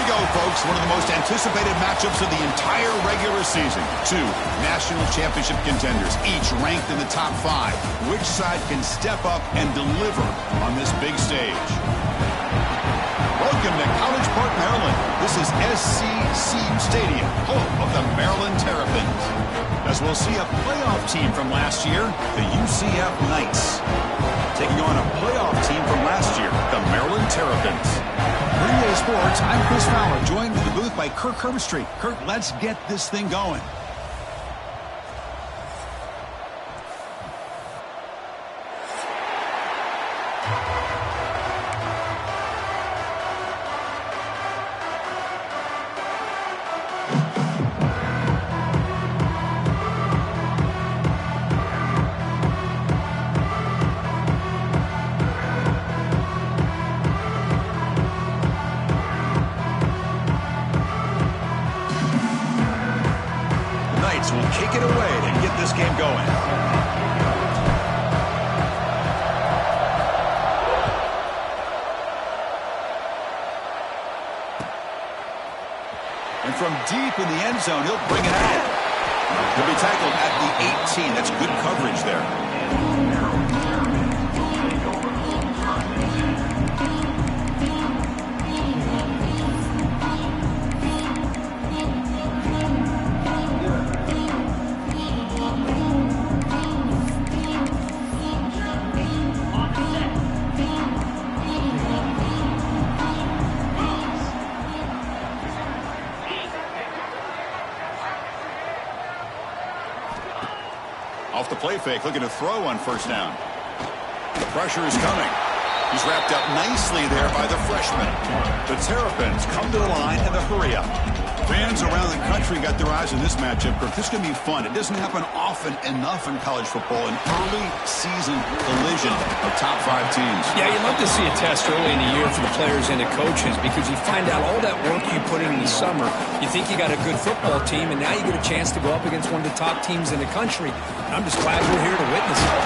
go, folks. One of the most anticipated matchups of the entire regular season. Two national championship contenders, each ranked in the top 5. Which side can step up and deliver on this big stage? Welcome to College Park, Maryland. This is SCC Stadium, home of the Maryland Terrapins. As we'll see a playoff team from last year, the UCF Knights, taking on a playoff team from last year, the Maryland Terrapins. For EA Sports, I'm Chris Fowler, joined in the booth by Kirk Herbstreit. Kirk, let's get this thing going. Will kick it away to get this game going. And from deep in the end zone, he'll bring it out. He'll be tackled at the 18. That's good coverage there. Off the play fake, looking to throw on first down. The pressure is coming. He's wrapped up nicely there by the freshman. The Terrapins come to the line in the hurry-up. Fans around the country got their eyes on this matchup. This is going to be fun. It doesn't happen often enough in college football. An early season collision of top 5 teams. Yeah, you'd love to see a test early in the year for the players and the coaches because you find out all that work you put in the summer. You think you got a good football team, and now you get a chance to go up against one of the top teams in the country. And I'm just glad we're here to witness it.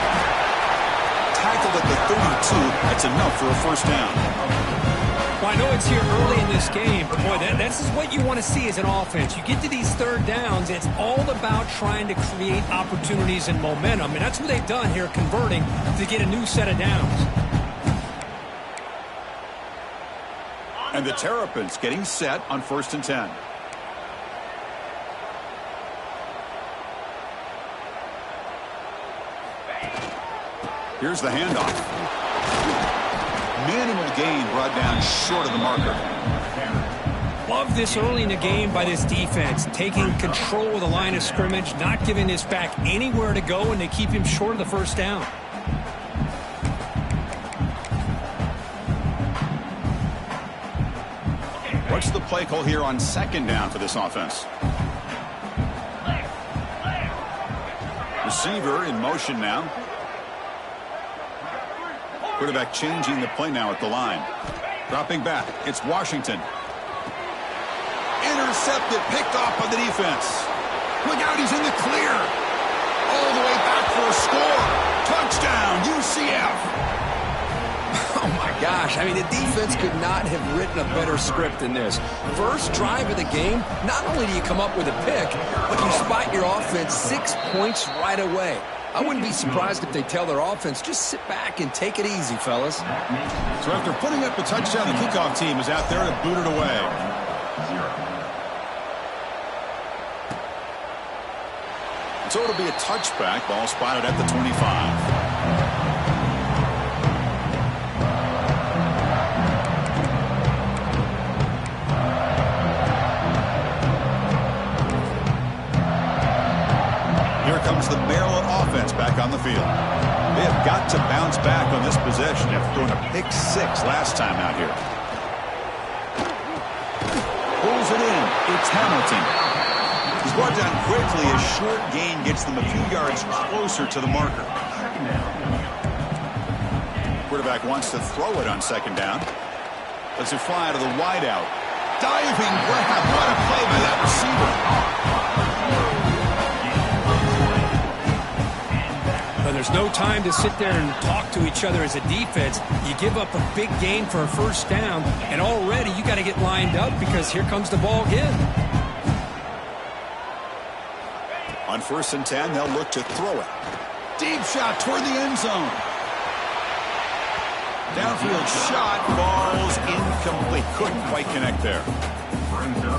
Tackled at the 32. That's enough for a first down. Well, I know it's here early in this game, but boy, this is what you want to see as an offense. You get to these third downs, it's all about trying to create opportunities and momentum, and that's what they've done here, converting to get a new set of downs. And the Terrapins getting set on 1st and 10. Here's the handoff. Minimal gain brought down short of the marker. Love this early in the game by this defense, taking control of the line of scrimmage, not giving this back anywhere to go, and they keep him short of the first down. What's the play call here on 2nd down for this offense? Receiver in motion now. Quarterback changing the play now at the line. Dropping back. It's Washington. Intercepted. Picked off by the defense. Look out. He's in the clear. All the way back for a score. Touchdown, UCF. Oh, my gosh. I mean, the defense could not have written a better script than this. First drive of the game, not only do you come up with a pick, but you spot your offense 6 points right away. I wouldn't be surprised if they tell their offense, just sit back and take it easy, fellas. So after putting up a touchdown, the kickoff team is out there to boot it away. So it'll be a touchback. Ball spotted at the 25. The Maryland offense back on the field. They have got to bounce back on this possession after throwing a pick 6 last time out here. Pulls it in. It's Hamilton. He's brought down quickly. A short gain gets them a few yards closer to the marker. Quarterback wants to throw it on 2nd down. Lets it fly to the wideout. Diving grab. What a play by that receiver. there's no time to sit there and talk to each other as a defense. You give up a big gain for a first down, and already you got to get lined up because here comes the ball again. On 1st and 10, they'll look to throw it. Deep shot toward the end zone. Downfield shot falls incomplete. Couldn't quite connect there.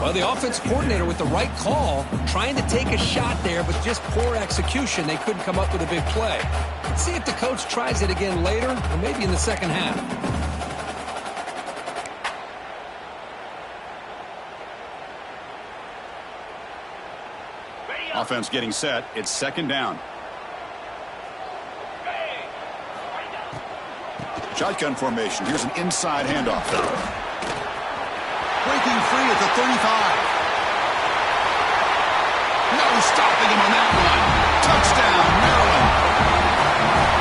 Well, the offense coordinator with the right call, trying to take a shot there, but just poor execution. They couldn't come up with a big play. Let's see if the coach tries it again later, or maybe in the second half. Offense getting set. It's 2nd down. Shotgun formation. Here's an inside handoff. Breaking free at the 35. No stopping him on that one. Touchdown, Maryland.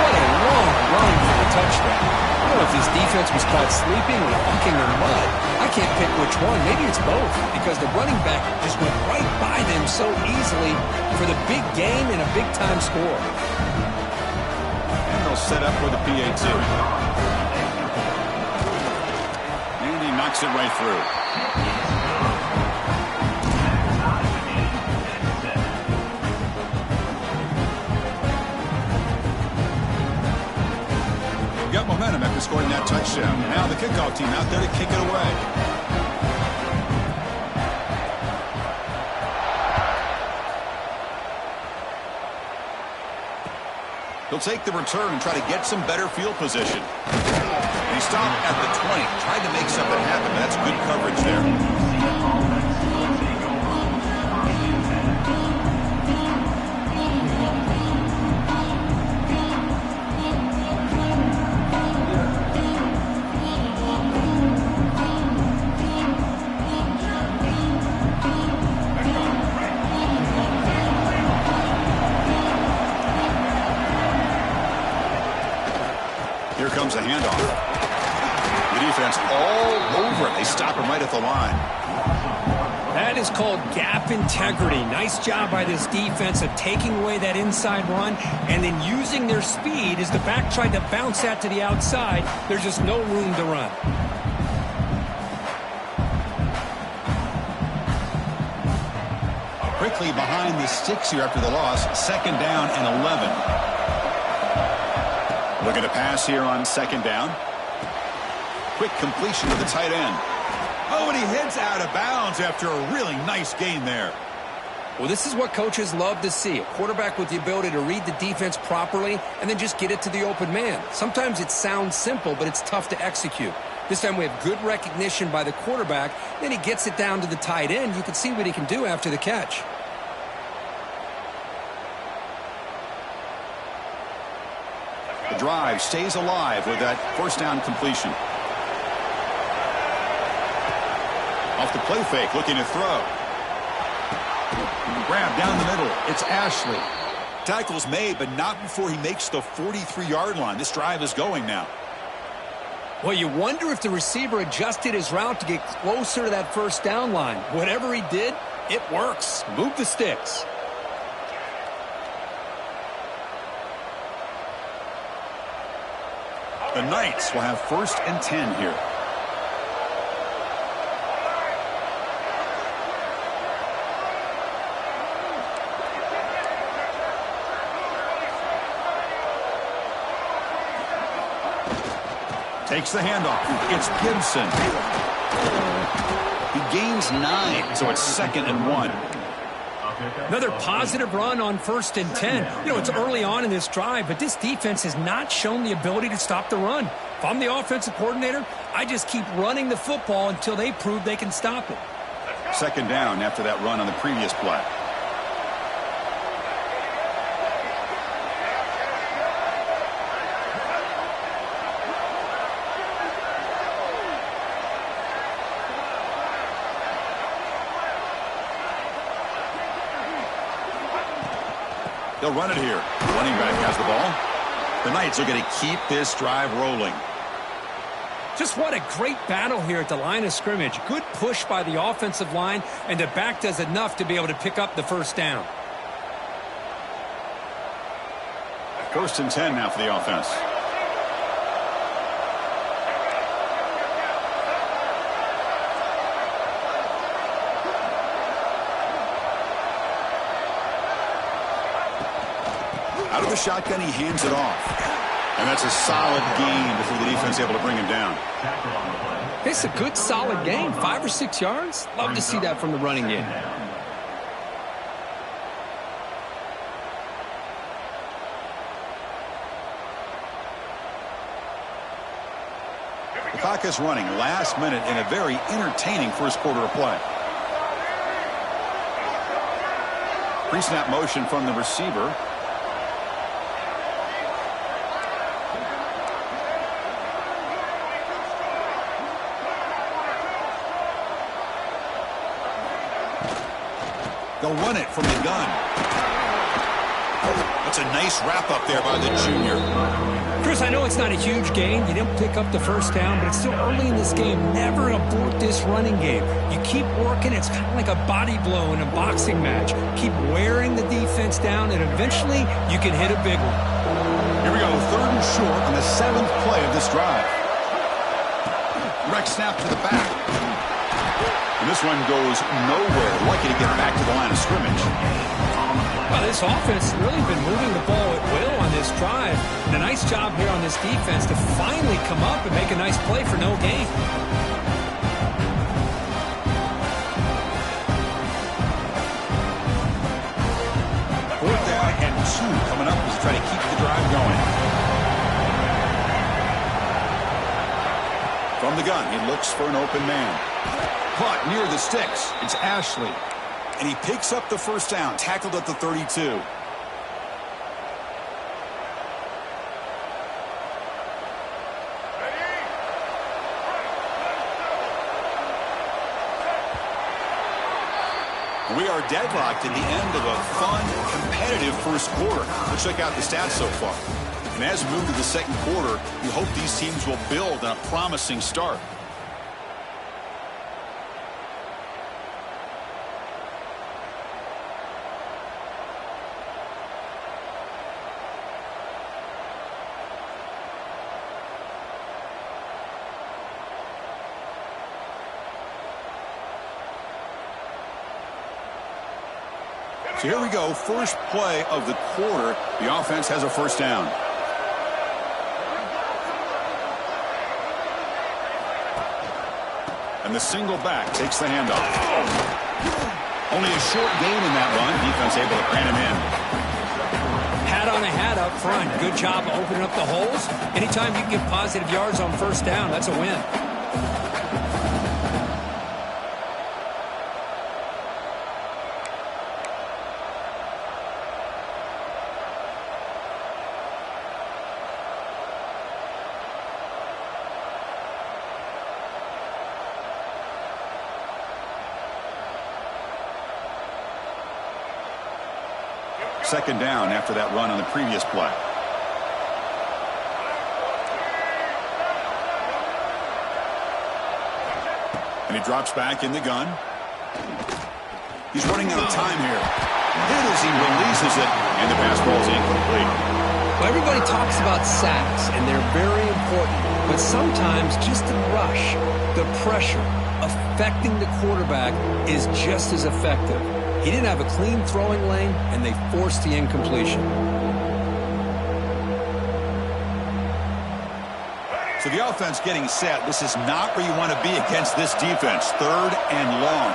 What a long run for the touchdown. I don't know if this defense was caught sleeping or walking in mud. I can't pick which one. Maybe it's both, because the running back just went right by them so easily for the big gain and a big-time score. And they'll set up with a PAT. And he knocks it right through. Got momentum after scoring that touchdown. Now the kickoff team out there to kick it away. He'll take the return and try to get some better field position. And he stopped at the 20. Tried to make something happen, but that's good coverage there. Here comes a handoff. The defense all over it. They stop him right at the line. That is called gap integrity. Nice job by this defense of taking away that inside run and then using their speed as the back tried to bounce that to the outside. There's just no room to run. Quickly behind the sticks here after the loss. 2nd down and 11. Looking to pass here on 2nd down. Quick completion to the tight end. Oh, and he heads out of bounds after a really nice gain there. Well, this is what coaches love to see. A quarterback with the ability to read the defense properly and then just get it to the open man. Sometimes it sounds simple, but it's tough to execute. This time we have good recognition by the quarterback. Then he gets it down to the tight end. You can see what he can do after the catch. The drive stays alive with that 1st down completion. Off the play fake, looking to throw. Grab down the middle. It's Ashley. Tackle's made, but not before he makes the 43-yard line. This drive is going now. Well, you wonder if the receiver adjusted his route to get closer to that 1st down line. Whatever he did, it works. Move the sticks. The Knights will have 1st and 10 here. Takes the handoff. It's Gibson. He gains 9, so it's 2nd and 1. Another positive run on 1st and 10. You know, it's early on in this drive, but this defense has not shown the ability to stop the run. If I'm the offensive coordinator, I just keep running the football until they prove they can stop it. 2nd down after that run on the previous play. They'll run it here. The running back has the ball. The Knights are going to keep this drive rolling. Just what a great battle here at the line of scrimmage. Good push by the offensive line, and the back does enough to be able to pick up the 1st down. First and 10 now for the offense. Out of the shotgun, he hands it off. And that's a solid gain before the defense able to bring him down. It's a good, solid game. 5 or 6 yards. Love to see that from the running game. The clock is running last minute in a very entertaining first quarter of play. Pre-snap motion from the receiver. They'll run it from the gun. That's a nice wrap-up there by the junior. Chris, I know it's not a huge gain. You didn't pick up the first down, but it's still early in this game. Never abort this running game. You keep working. It's kind of like a body blow in a boxing match. Keep wearing the defense down, and eventually you can hit a big one. Here we go, 3rd and short on the 7th play of this drive. Direct snap to the back. And this one goes nowhere. Lucky to get back to the line of scrimmage. Well, this offense has really been moving the ball at will on this drive. And a nice job here on this defense to finally come up and make a nice play for no gain. Fourth down and 2 coming up as they try to keep the drive going. From the gun, he looks for an open man. Caught near the sticks. It's Ashley. And he picks up the first down, tackled at the 32. We are deadlocked at the end of a fun, competitive first quarter. Let's check out the stats so far. And as we move to the second quarter, we hope these teams will build on a promising start. So here we go, first play of the quarter. The offense has a first down. And the single back takes the handoff. Only a short gain in that run. Defense able to pan him in. Hat on a hat up front. Good job of opening up the holes. Anytime you can get positive yards on first down, that's a win. Second down after that run on the previous play. And he drops back in the gun. He's running out of time here. Hit as he releases it, and the pass ball is incomplete. Well, everybody talks about sacks, and they're very important. But sometimes just the rush, the pressure, affecting the quarterback is just as effective. He didn't have a clean throwing lane, and they forced the incompletion. So the offense getting set. This is not where you want to be against this defense. 3rd and long.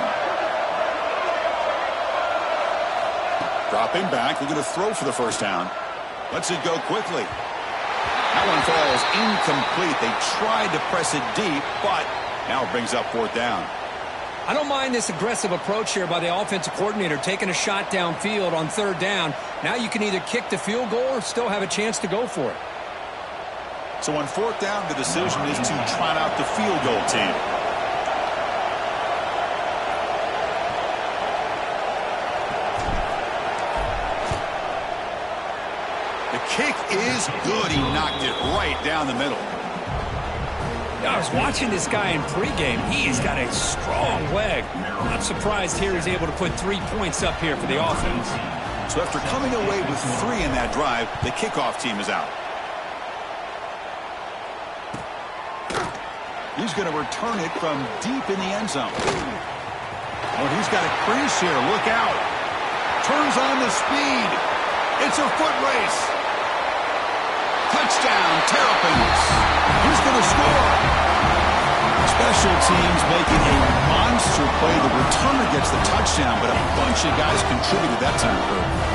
Dropping back, looking to throw for the first down. Lets it go quickly. That one falls incomplete. They tried to press it deep, but now it brings up 4th down. I don't mind this aggressive approach here by the offensive coordinator, taking a shot downfield on 3rd down. Now you can either kick the field goal or still have a chance to go for it. So on 4th down, the decision is to trot out the field goal team. The kick is good. He knocked it right down the middle. I was watching this guy in pregame. He's got a strong leg. I'm surprised here he's able to put 3 points up here for the offense. So after coming away with 3 in that drive, the kickoff team is out. He's going to return it from deep in the end zone. Oh, he's got a crease here. Look out. Turns on the speed. It's a foot race. Touchdown, Terrapins. Who's going to score? Special teams making a monster play. The returner gets the touchdown, but a bunch of guys contributed that time.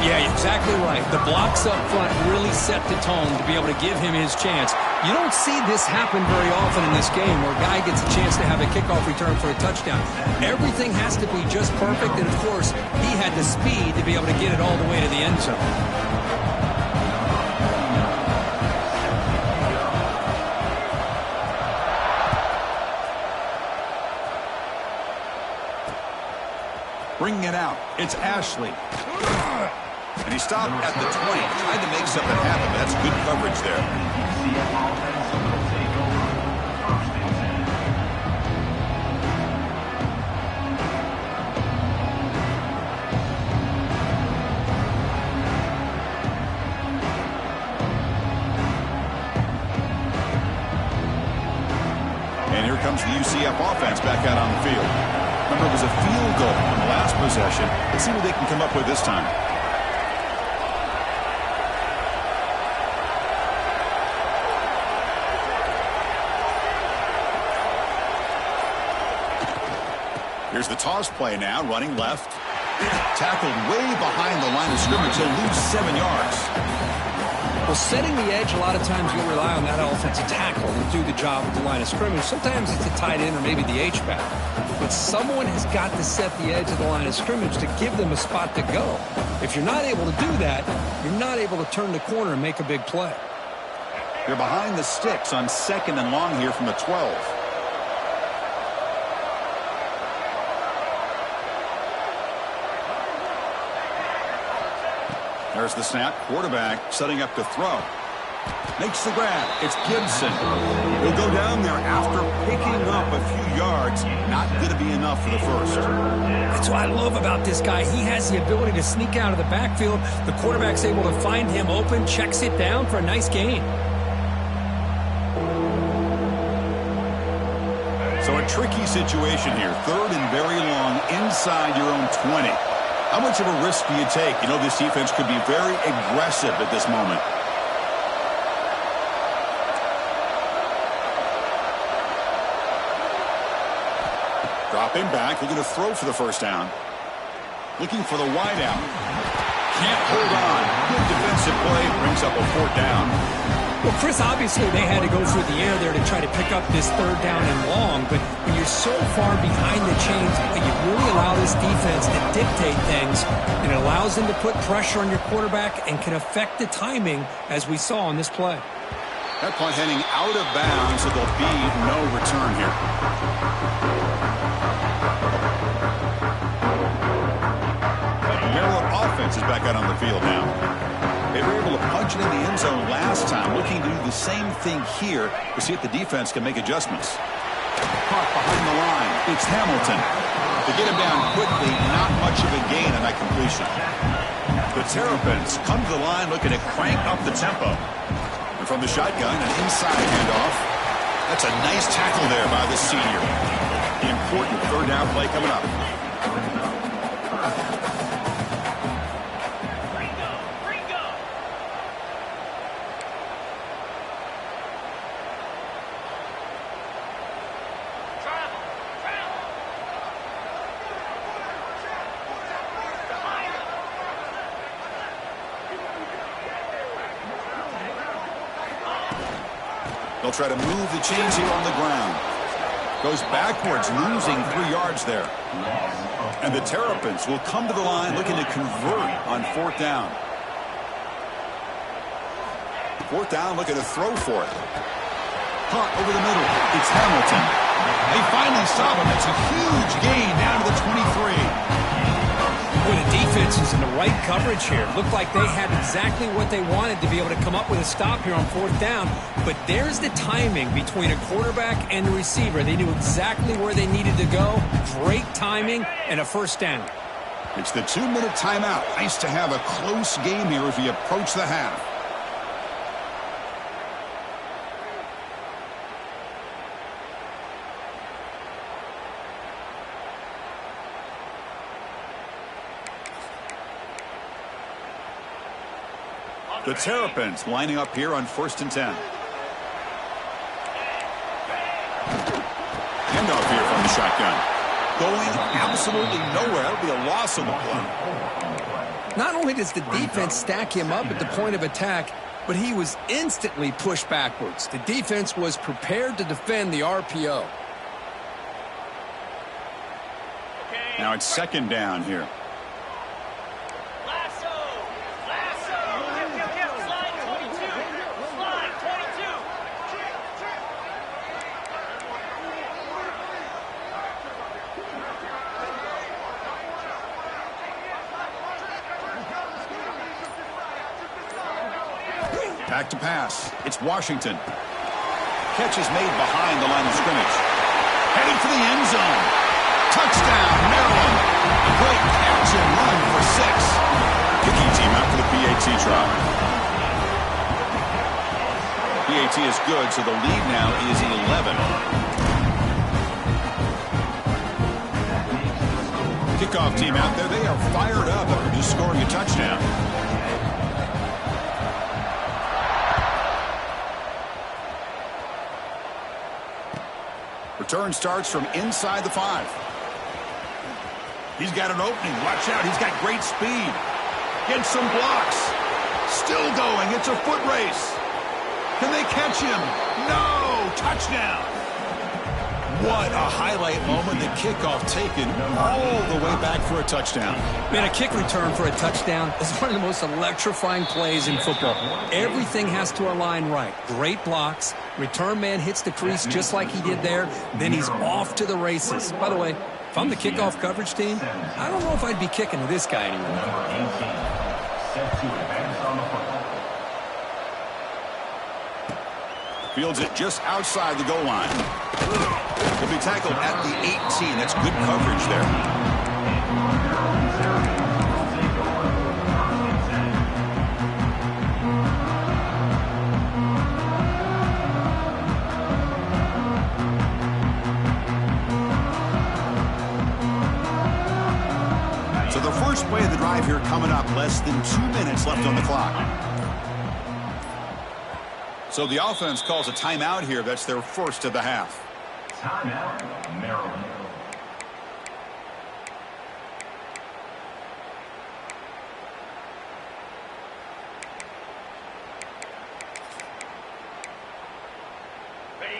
Yeah, exactly right. The blocks up front really set the tone to be able to give him his chance. You don't see this happen very often in this game where a guy gets a chance to have a kickoff return for a touchdown. Everything has to be just perfect, and of course, he had the speed to be able to get it all the way to the end zone. Bringing it out. It's Ashley. And he stopped at the 20. Tried to make something happen, but that's good coverage there. And here comes the UCF offense back out on the field. Remember, it was a field goal on the last possession. Let's see what they can come up with this time. Here's the toss play now, running left. Tackled way behind the line of scrimmage. He'll lose 7 yards. Well, setting the edge, a lot of times you'll rely on that offensive tackle to do the job at the line of scrimmage. Sometimes it's a tight end or maybe the H-back. But someone has got to set the edge of the line of scrimmage to give them a spot to go. If you're not able to do that, you're not able to turn the corner and make a big play. They're behind the sticks on 2nd and long here from the 12. There's the snap. Quarterback setting up to throw. Makes the grab. It's Gibson. He'll go down there after picking up a few yards. Not going to be enough for the first. That's what I love about this guy. He has the ability to sneak out of the backfield. The quarterback's able to find him open, checks it down for a nice gain. So a tricky situation here. 3rd and very long inside your own 20. How much of a risk do you take? You know, this defense could be very aggressive at this moment. Dropping back, looking to throw for the first down. Looking for the wide out. Can't hold on. Good defensive play, brings up a 4th down. Well, Chris, obviously they had to go through the air there to try to pick up this 3rd down and long, but when you're so far behind the chains, you really allow this defense to dictate things, and it allows them to put pressure on your quarterback and can affect the timing, as we saw on this play. That punt heading out of bounds, so there'll be no return here. The Maryland offense is back out on the field now. They were able to punch it in the end zone last time, looking to do the same thing here to see if the defense can make adjustments. Caught behind the line. It's Hamilton. To get him down quickly, not much of a gain on that completion. The Terrapins come to the line looking to crank up the tempo. And from the shotgun, an inside handoff. That's a nice tackle there by the senior. The important 3rd down play coming up. They'll try to move the chains here on the ground. Goes backwards, losing 3 yards there. And the Terrapins will come to the line looking to convert on 4th down. 4th down, looking to throw for it. Caught over the middle. It's Hamilton. They finally stop him. It's a huge gain down to the 23. Boy, the defense is in the right coverage here. Looked like they had exactly what they wanted to be able to come up with a stop here on 4th down. But there's the timing between a quarterback and the receiver. They knew exactly where they needed to go. Great timing and a first down. It's the 2-minute timeout. Nice to have a close game here as we approach the half. The Terrapins lining up here on 1st and 10. Handoff here from the shotgun. Going absolutely nowhere. That'll be a loss on the play. Not only does the defense stack him up at the point of attack, but he was instantly pushed backwards. The defense was prepared to defend the RPO. Now it's 2nd down here. Back to pass. It's Washington. Catch is made behind the line of scrimmage. Heading for the end zone. Touchdown, Maryland. A great catch and run for 6. Kicking team out for the PAT try. PAT is good, so the lead now is 11. Kickoff team out there. They are fired up after just scoring a touchdown. Return starts from inside the 5. He's got an opening. Watch out. He's got great speed. Gets some blocks. Still going. It's a foot race. Can they catch him? No. Touchdown. What a highlight moment. The kickoff taken all the way back for a touchdown. Man, a kick return for a touchdown is one of the most electrifying plays in football. Everything has to align right. Great blocks. Return man hits the crease just like he did there. Then he's off to the races. By the way, if I'm the kickoff coverage team, I don't know if I'd be kicking to this guy anymore. Fields it just outside the goal line. He'll be tackled at the 18. That's good coverage there. So the first play of the drive here coming up. Less than 2 minutes left on the clock. So the offense calls a timeout here. That's their first of the half. Timeout, Maryland.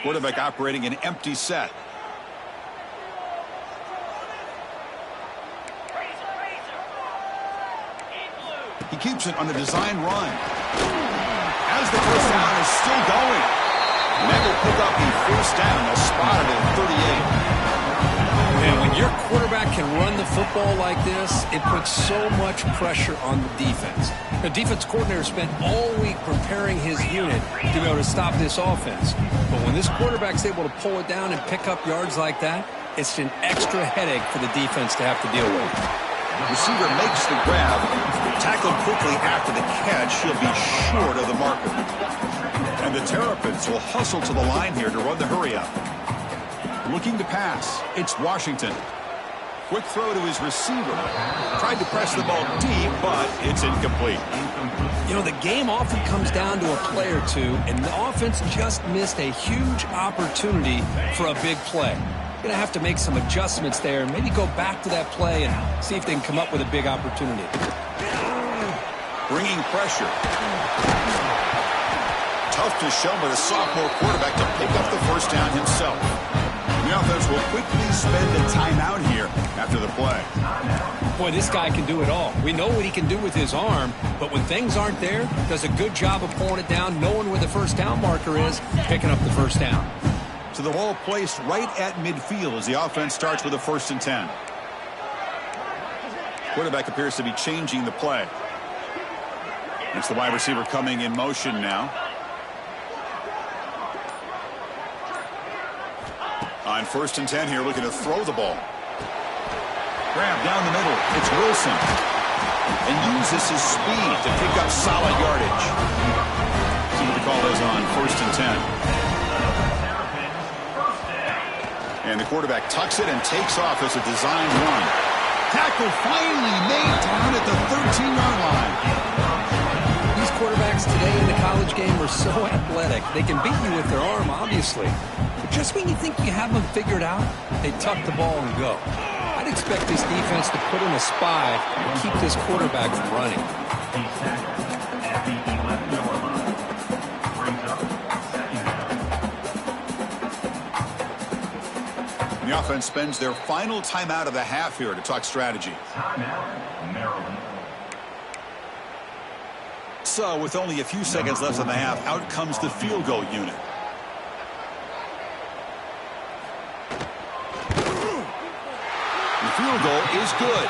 Quarterback operating an empty set. He keeps it on a design run. As the first down is still going. And that will pick up the first down. They'll spot it at 38. And when your quarterback can run the football like this, it puts so much pressure on the defense. The defense coordinator spent all week preparing his unit to be able to stop this offense. But when this quarterback's able to pull it down and pick up yards like that, it's an extra headache for the defense to have to deal with. Receiver makes the grab. Tackled quickly after the catch. He'll be short of the marker. And the Terrapins will hustle to the line here to run the hurry up. Looking to pass. It's Washington. Quick throw to his receiver. Tried to press the ball deep, but it's incomplete. You know, the game often comes down to a play or two, and the offense just missed a huge opportunity for a big play. Going to have to make some adjustments there, maybe go back to that play and see if they can come up with a big opportunity. Bringing pressure. Tough to show by the sophomore quarterback to pick up the first down himself. The offense will quickly spend a timeout here after the play. Boy, this guy can do it all. We know what he can do with his arm, but when things aren't there, does a good job of pulling it down, knowing where the first down marker is, picking up the first down. So the ball placed right at midfield as the offense starts with a 1st and 10. Quarterback appears to be changing the play. It's the wide receiver coming in motion now. On 1st and 10 here, looking to throw the ball. Grab down the middle. It's Wilson. And uses his speed to pick up solid yardage. See what the call is on 1st and 10. And the quarterback tucks it and takes off as a design run. Tackle finally made down at the 13-yard line. These quarterbacks today in the college game are so athletic. They can beat you with their arm, obviously. But just when you think you have them figured out, they tuck the ball and go. I'd expect this defense to put in a spy and keep this quarterback from running. The offense spends their final timeout of the half here to talk strategy. Timeout, Maryland. So with only a few seconds left in the half, out comes the field goal unit. The field goal is good.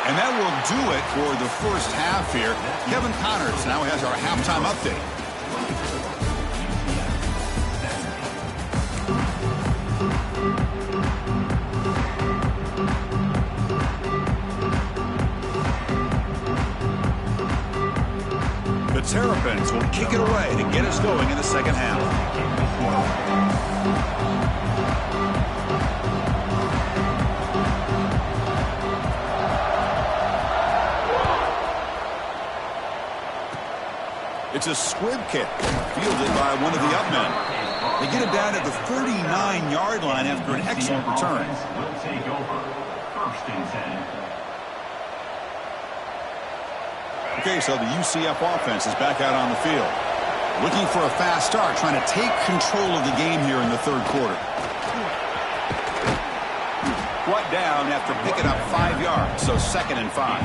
And that will do it for the first half here. Kevin Connors now has our halftime update. The Terrapins will kick it away to get us going in the second half. It's a squib kick, fielded by one of the up men. They get it down at the 39-yard line after an excellent return. Will take over 1st and 10. Okay, so the UCF offense is back out on the field. Looking for a fast start, trying to take control of the game here in the third quarter. Brought down after picking up 5 yards, so 2nd and 5.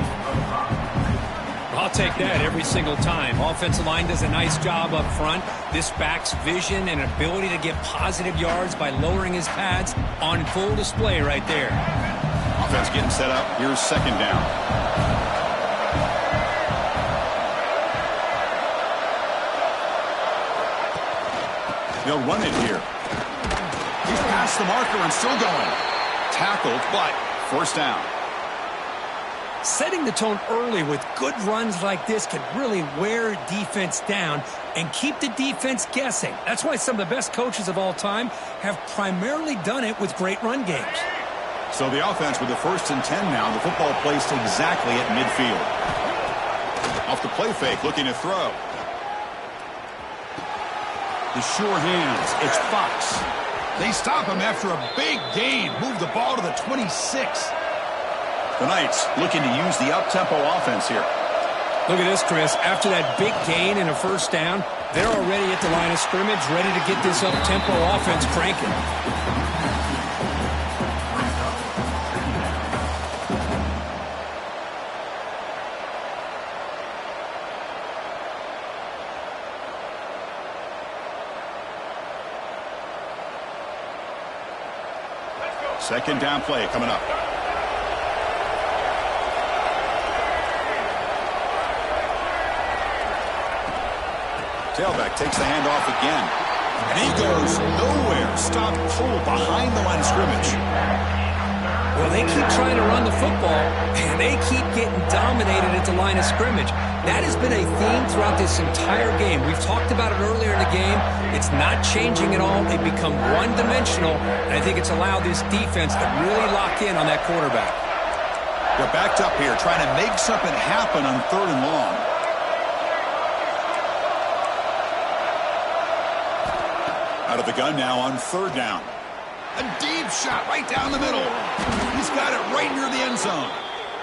I'll take that every single time. Offensive line does a nice job up front. This back's vision and ability to get positive yards by lowering his pads on full display right there. Offense getting set up. Here's 2nd down. They'll run it here. He's past the marker and still going. Tackled, but 1st down. Setting the tone early with good runs like this can really wear defense down and keep the defense guessing. That's why some of the best coaches of all time have primarily done it with great run games. So the offense with the 1st and 10 now. The football placed exactly at midfield. Off the play fake, looking to throw. The sure hands. It's Fox. They stop him after a big gain. Move the ball to the 26. The Knights looking to use the up-tempo offense here. Look at this, Chris. After that big gain and a 1st down, they're already at the line of scrimmage, ready to get this up-tempo offense cranking. Second down play coming up. Tailback takes the handoff again. And he goes nowhere. Stop pulled behind the line of scrimmage. Well, they keep trying to run the football, and they keep getting dominated at the line of scrimmage. That has been a theme throughout this entire game. We've talked about it earlier in the game. It's not changing at all. They've become one-dimensional, and I think it's allowed this defense to really lock in on that quarterback. They're backed up here, trying to make something happen on 3rd and long. Out of the gun now on 3rd down. A deep shot right down the middle. He's got it right near the end zone.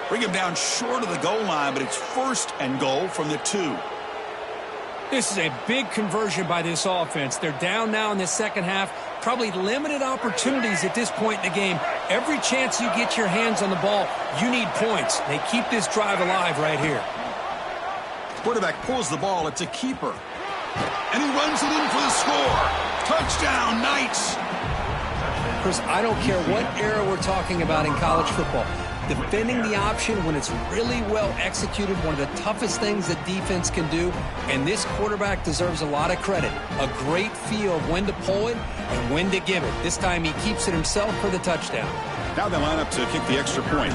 Bring him down short of the goal line, but it's 1st and goal from the 2. This is a big conversion by this offense. They're down now in the second half. Probably limited opportunities at this point in the game. Every chance you get your hands on the ball, you need points. They keep this drive alive right here. Quarterback pulls the ball. It's a keeper. And he runs it in for the score. Touchdown, Knights. Chris, I don't care what era we're talking about in college football. Defending the option when it's really well executed, one of the toughest things that defense can do, and this quarterback deserves a lot of credit. A great feel of when to pull it and when to give it. This time he keeps it himself for the touchdown. Now they line up to kick the extra point.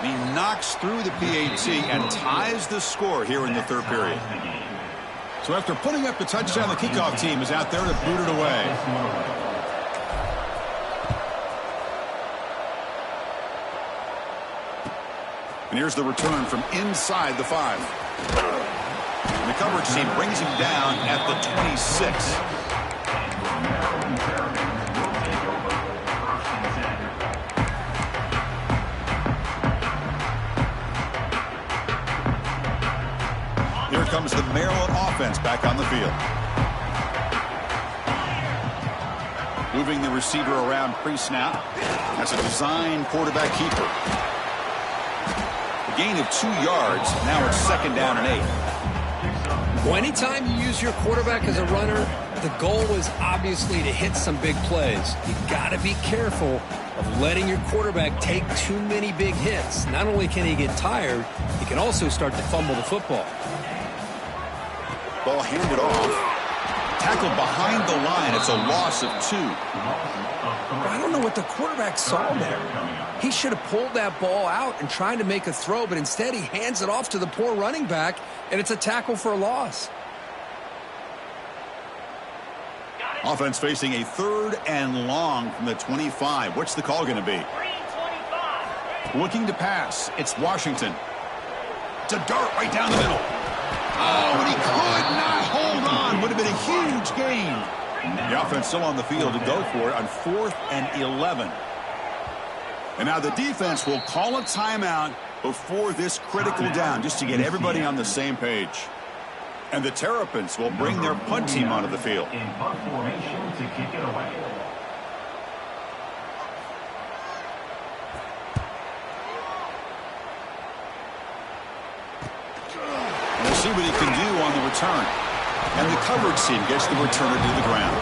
He knocks through the PAT and ties the score here in the third period. So after putting up the touchdown, the kickoff team is out there to boot it away. And here's the return from inside the 5. And the coverage team brings him down at the 26. Here comes the Maryland offense back on the field. Moving the receiver around pre-snap. That's a design quarterback keeper. A gain of 2 yards. Now it's 2nd down and 8. Well, anytime you use your quarterback as a runner, the goal is obviously to hit some big plays. You've got to be careful of letting your quarterback take too many big hits. Not only can he get tired, he can also start to fumble the football. Ball handed off. Tackled behind the line. It's a loss of 2. I don't know what the quarterback saw there. He should have pulled that ball out and tried to make a throw, but instead he hands it off to the poor running back, and it's a tackle for a loss. Offense facing a 3rd and long from the 25. What's the call going to be? Looking to pass. It's Washington. It's a dart right down the middle. Oh, and he could not hold on. Would have been a huge gain. The offense still on the field to go for it on 4th and 11. And now the defense will call a timeout before this critical down, just to get everybody on the same page. And the Terrapins will bring their punt team onto the field. In punt formation to kick it away. We'll see what he can do on the return. And the coverage team gets the returner to the ground.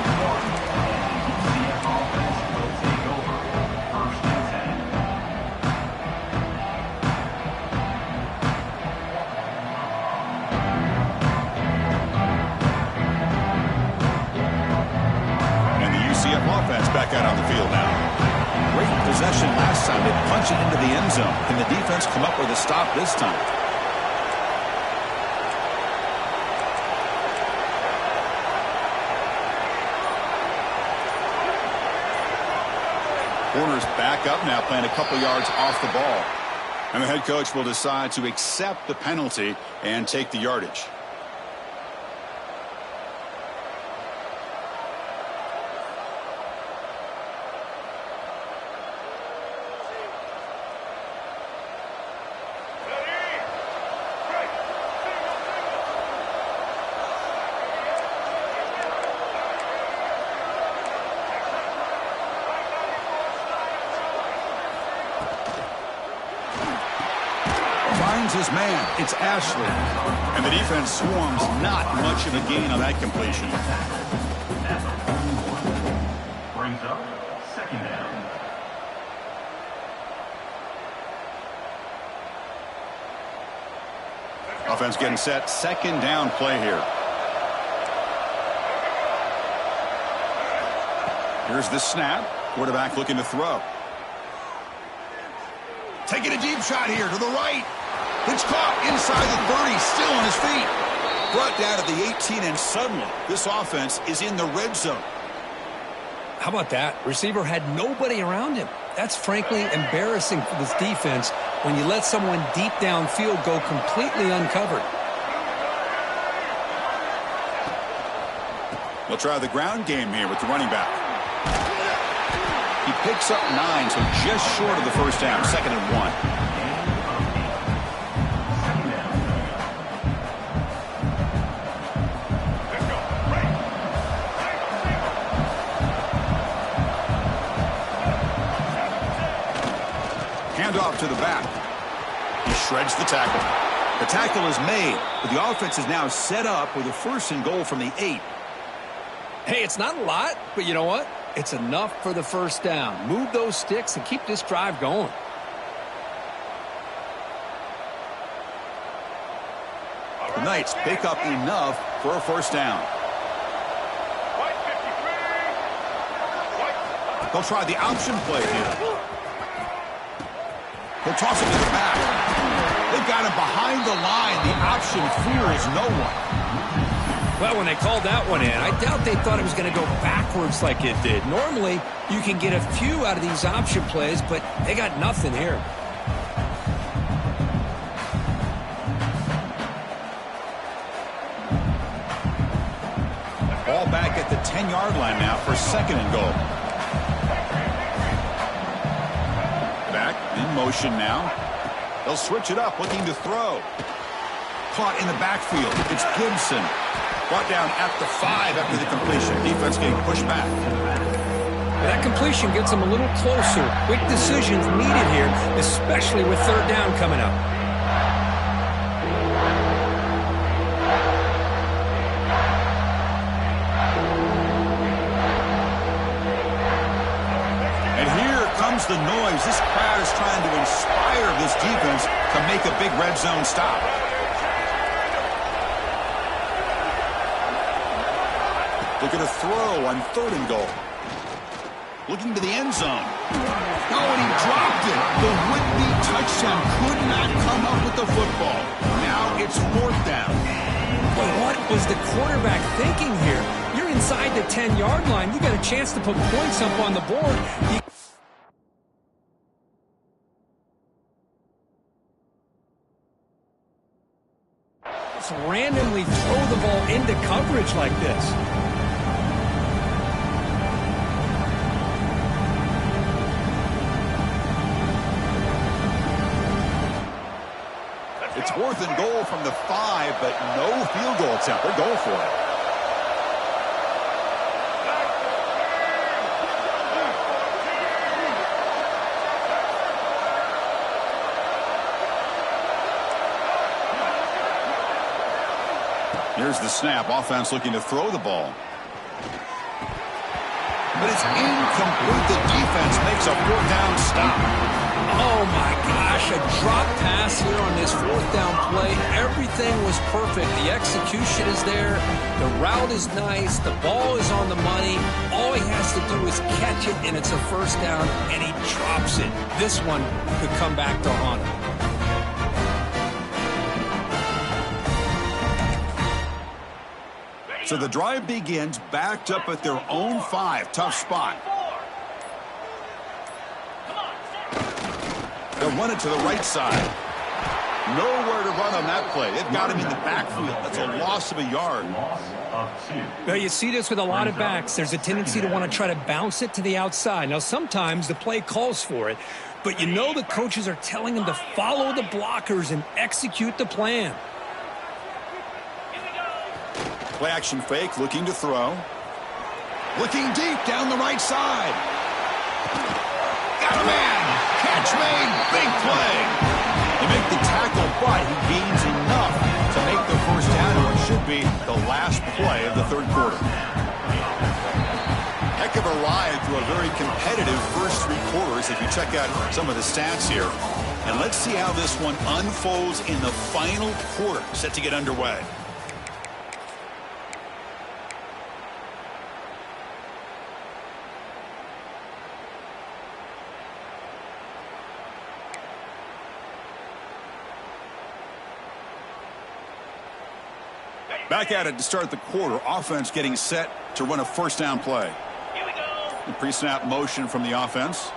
And the UCF offense back out on the field now. Great possession last time. They punch it into the end zone. Can the defense come up with a stop this time? Corners back up now, playing a couple yards off the ball. And the head coach will decide to accept the penalty and take the yardage. His man, it's Ashley. And the defense swarms, not much of a gain on that completion. Brings up 2nd down. Offense getting set, 2nd down play here. Here's the snap. Quarterback looking to throw. Taking a deep shot here to the right. It's caught inside the 30, still on his feet. Brought down at the 18, and suddenly this offense is in the red zone. How about that? Receiver had nobody around him. That's frankly embarrassing for this defense when you let someone deep downfield go completely uncovered. We'll try the ground game here with the running back. He picks up 9, so just short of the first down, 2nd and 1. Off to the back. He shreds the tackle. The tackle is made, but the offense is now set up with a 1st and goal from the 8. Hey, it's not a lot, but you know what? It's enough for the first down. Move those sticks and keep this drive going. The Knights pick up enough for a first down. They'll try the option play here. They'll toss it to the back. They've got him behind the line. The option fools no one. Well, when they called that one in, I doubt they thought it was going to go backwards like it did. Normally, you can get a few out of these option plays, but they got nothing here. Ball back at the 10-yard line now for 2nd and goal. Back in motion now. They'll switch it up, looking to throw. Caught in the backfield. It's Gibson. Brought down at the 5 after the completion. Defense getting pushed back. That completion gets them a little closer. Quick decisions needed here, especially with 3rd down coming up. The noise. This crowd is trying to inspire this defense to make a big red zone stop. They're going to throw on 3rd and goal. Looking to the end zone. Oh, and he dropped it. The would-be touchdown could not come up with the football. Now it's 4th down. But what was the quarterback thinking here? You're inside the 10-yard line. You got a chance to put points up on the board. Randomly throw the ball into coverage like this. It's 4th and goal from the 5, but no field goal attempt. They're going for it. Here's the snap. Offense looking to throw the ball. But it's incomplete. The defense makes a 4th down stop. Oh, my gosh. A drop pass here on this 4th down play. Everything was perfect. The execution is there. The route is nice. The ball is on the money. All he has to do is catch it, and it's a 1st down, and he drops it. This one could come back to haunt him. So the drive begins backed up at their own 5. Tough spot. They'll run it to the right side. Nowhere to run on that play. They've got him in the backfield. That's a loss of a yard. Well, you see this with a lot of backs. There's a tendency to want to try to bounce it to the outside. Now, sometimes the play calls for it, but you know the coaches are telling them to follow the blockers and execute the plan. Play action fake, looking to throw. Looking deep down the right side. Got a man. Catch made. Big play. They make the tackle, but he gains enough to make the 1st down in what should be the last play of the 3rd quarter. Heck of a ride through a very competitive first 3 quarters if you check out some of the stats here. And let's see how this one unfolds in the final quarter, set to get underway. Back at it to start the quarter. Offense getting set to run a 1st down play. Here we go. The pre-snap motion from the offense.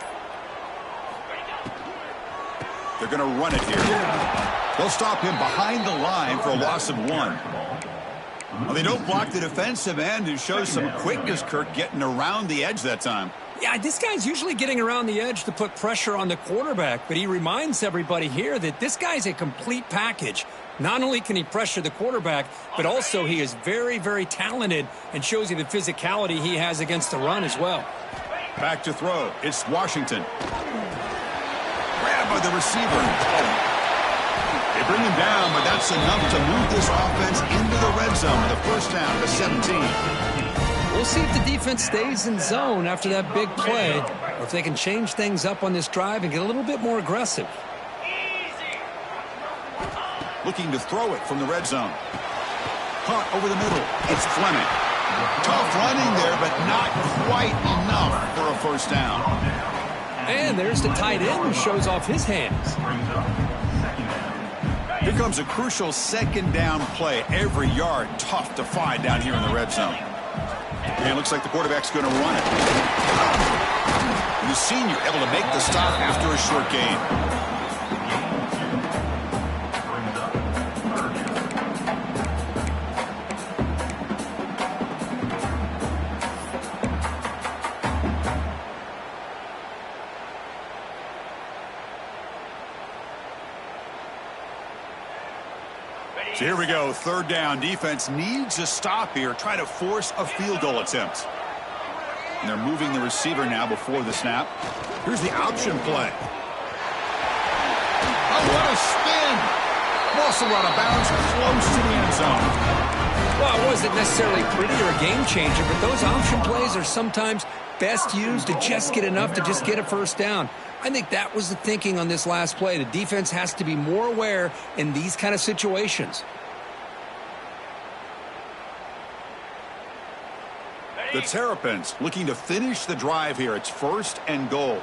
They're going to run it here. They'll stop him behind the line for a loss of 1. Well, they don't block the defensive end, who shows some quickness, Kirk, getting around the edge that time. Yeah, this guy's usually getting around the edge to put pressure on the quarterback, but he reminds everybody here that this guy's a complete package. Not only can he pressure the quarterback, but also he is very, very talented and shows you the physicality he has against the run as well. Back to throw. It's Washington. Grabbed by the receiver. They bring him down, but that's enough to move this offense into the red zone with a 1st down to 17. We'll see if the defense stays in zone after that big play, or if they can change things up on this drive and get a little bit more aggressive. Looking to throw it from the red zone. Caught over the middle. It's Fleming. Tough running there, but not quite enough for a first down. And there's the tight end who shows off his hands. Here comes a crucial second down play. Every yard tough to find down here in the red zone. And it looks like the quarterback's going to run it. The senior able to make the stop after a short gain. So here we go, third down. Defense needs a stop here. Try to force a field goal attempt. And they're moving the receiver now before the snap. Here's the option play. Oh, what a spin. Ball's out of bounds, close to the end zone. Well, it wasn't necessarily pretty or a game changer, but those option plays are sometimes best used to just get enough to just get a first down. I think that was the thinking on this last play. The defense has to be more aware in these kind of situations. The Terrapins looking to finish the drive here. It's first and goal.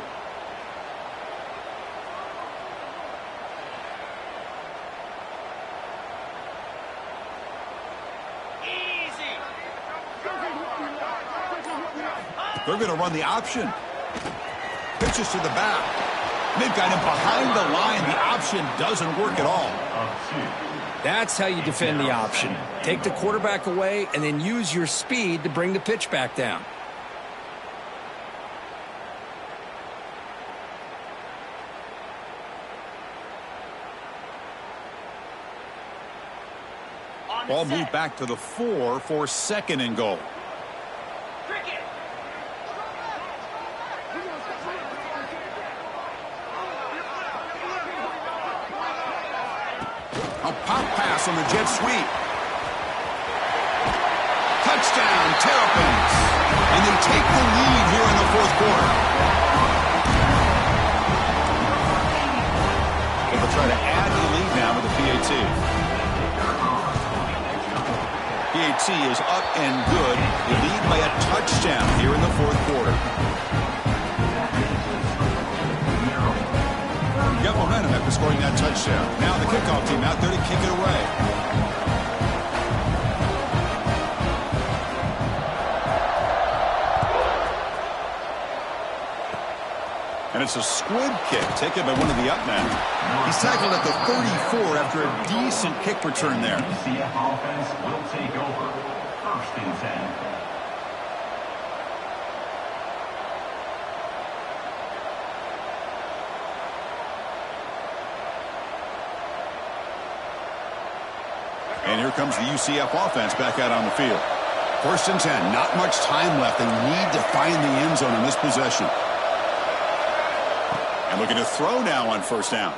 They're going to run the option. Pitches to the back. They've got him behind the line. The option doesn't work at all. That's how you defend the option. Take the quarterback away and then use your speed to bring the pitch back down. Ball moved back to the 4 for second and goal. A pop pass on the jet sweep. Touchdown, Terrapins. And they take the lead here in the fourth quarter. They'll try to add to the lead now with the PAT. PAT is up and good. They lead by a touchdown here in the fourth quarter. Got momentum after scoring that touchdown. Now the kickoff team out there to kick it away. And it's a squib kick taken by one of the up men. He's tackled at the 34 after a decent kick return there. UCF offense will take over. First and 10. And here comes the UCF offense back out on the field. First and 10, not much time left. They need to find the end zone in this possession. And looking to throw now on first down.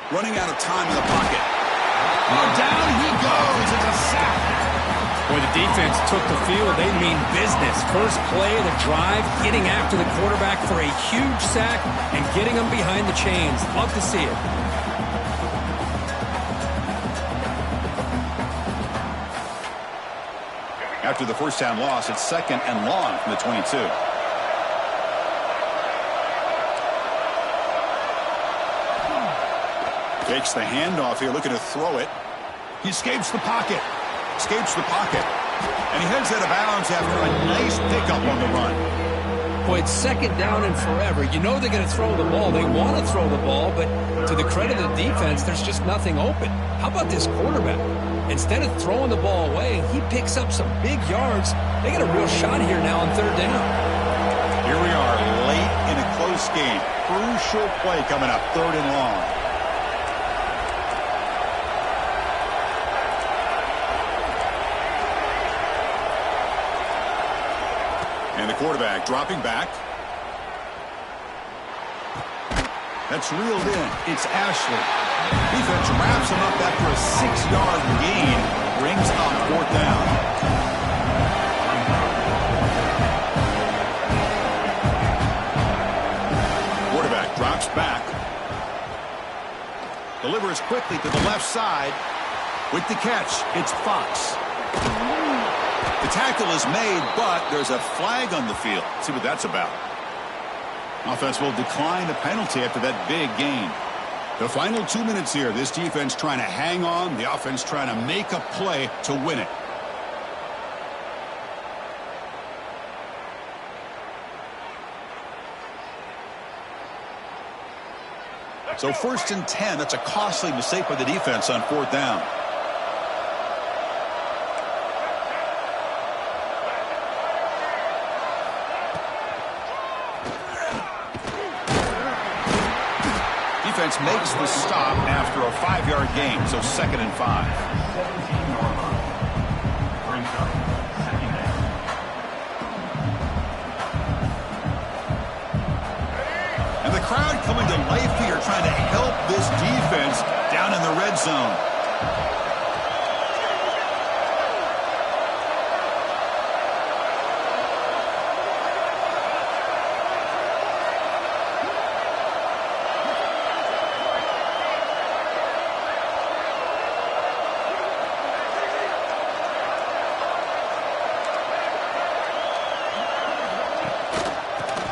Running out of time in the pocket. Oh, down he goes. It's a sack. Boy, the defense took the field. They mean business. First play of the drive, getting after the quarterback for a huge sack and getting him behind the chains. Love to see it. After the first down loss, it's second and long from the 22. Takes the handoff here, looking to throw it. He escapes the pocket. And he heads out of bounds after a nice pickup on the run. Boy, it's second down and forever. You know they're going to throw the ball. They want to throw the ball, but to the credit of the defense, there's just nothing open. How about this quarterback? Instead of throwing the ball away, he picks up some big yards. They got a real shot here now on third down. Here we are, late in a close game. Crucial play coming up, third and long. And the quarterback dropping back. That's reeled in. It's Ashley. Defense wraps him up after a 6-yard gain. Brings up fourth down. Quarterback drops back. Delivers quickly to the left side. With the catch, it's Fox. The tackle is made, but there's a flag on the field. Let's see what that's about. Offense will decline the penalty after that big gain. The final 2 minutes here. This defense trying to hang on. The offense trying to make a play to win it. So 1st and 10. That's a costly mistake by the defense on 4th down. Defense makes the stop after a 5-yard gain, so 2nd and 5. 17-yard line. Brings up 2nd down. And the crowd coming to life here, trying to help this defense down in the red zone.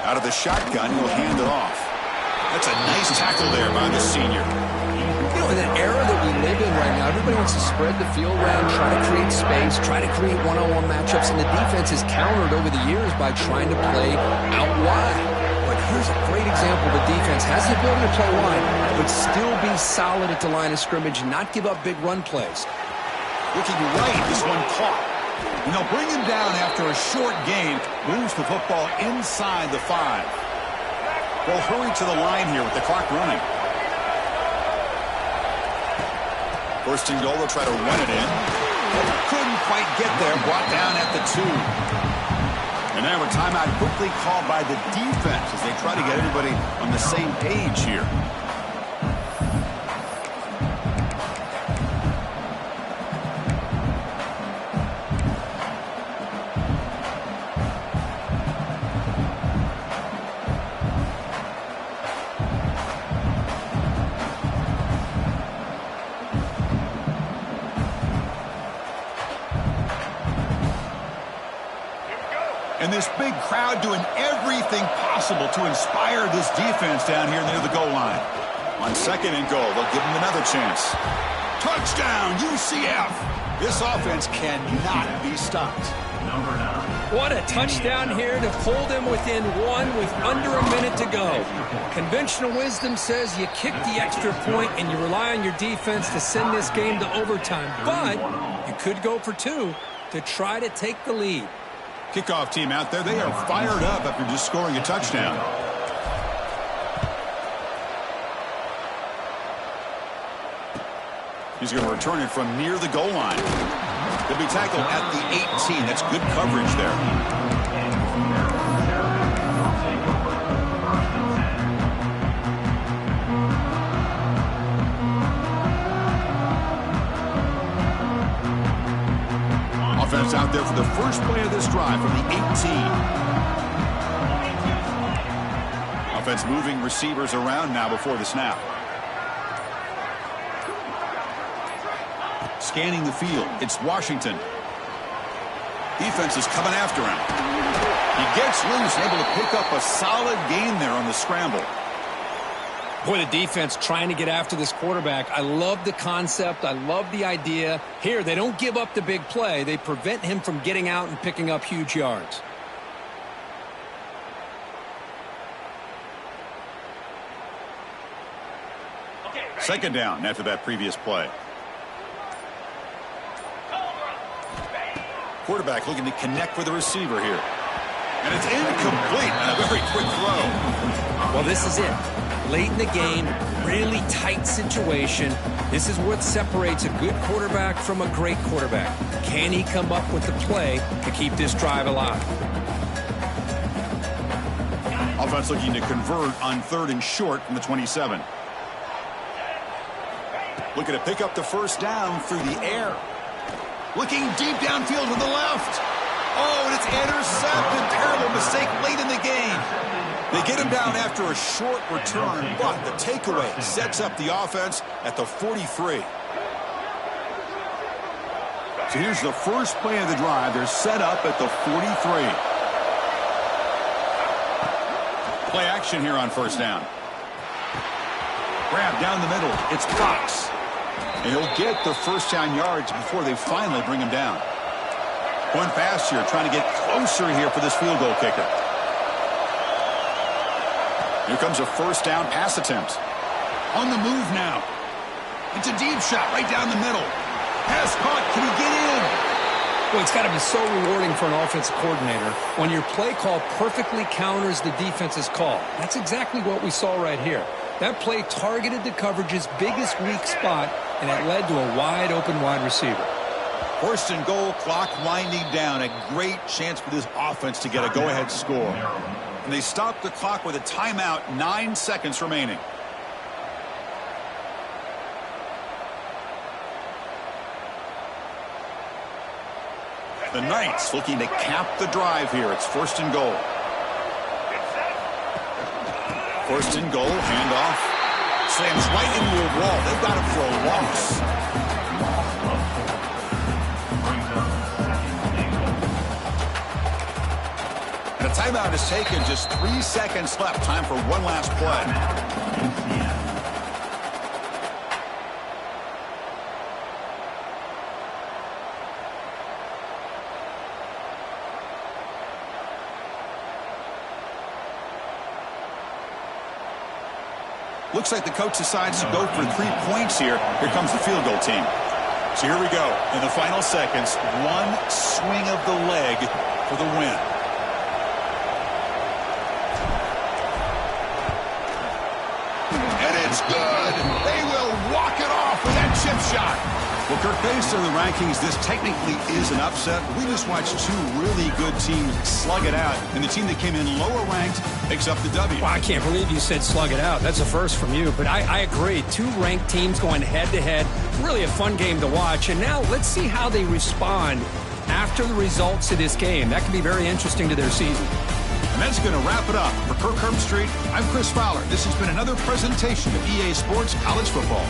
Out of the shotgun, he'll hand it off. That's a nice tackle there by the senior. You know, in that era that we live in right now, everybody wants to spread the field around, try to create space, try to create one-on-one matchups, and the defense has countered over the years by trying to play out wide. But here's a great example. The defense has the ability to play wide, but still be solid at the line of scrimmage and not give up big run plays. Looking right, this one caught. And they'll bring him down after a short gain. Moves the football inside the 5. They'll hurry to the line here with the clock running. 1st and goal, they'll try to run it in. Couldn't quite get there. Brought down at the 2. And now a timeout quickly called by the defense as they try to get everybody on the same page here. And this big crowd doing everything possible to inspire this defense down here near the goal line. On 2nd and goal, they'll give him another chance. Touchdown, UCF! This offense cannot be stopped. Number 9. What a touchdown here to pull them within 1 with under a minute to go. Conventional wisdom says you kick the extra point and you rely on your defense to send this game to overtime. But you could go for 2 to try to take the lead. Kickoff team out there, they are fired up after just scoring a touchdown. He's going to return it from near the goal line. They'll be tackled at the 18. That's good coverage there. Offense out there for the first play of this drive from the 18. Offense moving receivers around now before the snap. Scanning the field, it's Washington. Defense is coming after him. He gets loose, able to pick up a solid gain there on the scramble. Boy, the defense trying to get after this quarterback. I love the concept. I love the idea. Here, they don't give up the big play. They prevent him from getting out and picking up huge yards. Second down after that previous play. Quarterback looking to connect with the receiver here. And it's incomplete on a very quick throw. Well, this is it. Late in the game, really tight situation. This is what separates a good quarterback from a great quarterback. Can he come up with the play to keep this drive alive? Offense looking to convert on 3rd and short from the 27. Looking to pick up the first down through the air. Looking deep downfield to the left. Oh, and it's intercepted. Terrible mistake late in the game. They get him down after a short return, but the takeaway sets up the offense at the 43. So here's the first play of the drive. They're set up at the 43. Play action here on first down. Grab down the middle. It's Cox. And he'll get the first down yards before they finally bring him down. Going fast here, trying to get closer here for this field goal kicker. Here comes a first down pass attempt. On the move now. It's a deep shot right down the middle. Pass caught. Can he get in? Well, it's got to be so rewarding for an offensive coordinator when your play call perfectly counters the defense's call. That's exactly what we saw right here. That play targeted the coverage's biggest weak spot, and it led to a wide-open wide receiver. First and goal, clock winding down. A great chance for this offense to get a go-ahead score. And they stop the clock with a timeout, 9 seconds remaining. The Knights looking to cap the drive here. It's first and goal. First and goal, handoff. Slams right into a wall. They've got it for a loss. And a timeout is taken. Just 3 seconds left. Time for one last play. Looks like the coach decides to go for 3 points here. Here comes the field goal team. So here we go. In the final seconds, one swing of the leg for the win. And it's good. They will walk it off with that chip shot. Well, Kirk, based on the rankings, this technically is an upset. We just watched 2 really good teams slug it out, and the team that came in lower ranked picks up the W. Well, I can't believe you said slug it out. That's a first from you, but I agree. 2 ranked teams going head-to-head. Really a fun game to watch, and now let's see how they respond after the results of this game. That could be very interesting to their season. And that's going to wrap it up. For Kirk Herbstreit, I'm Chris Fowler. This has been another presentation of EA Sports College Football.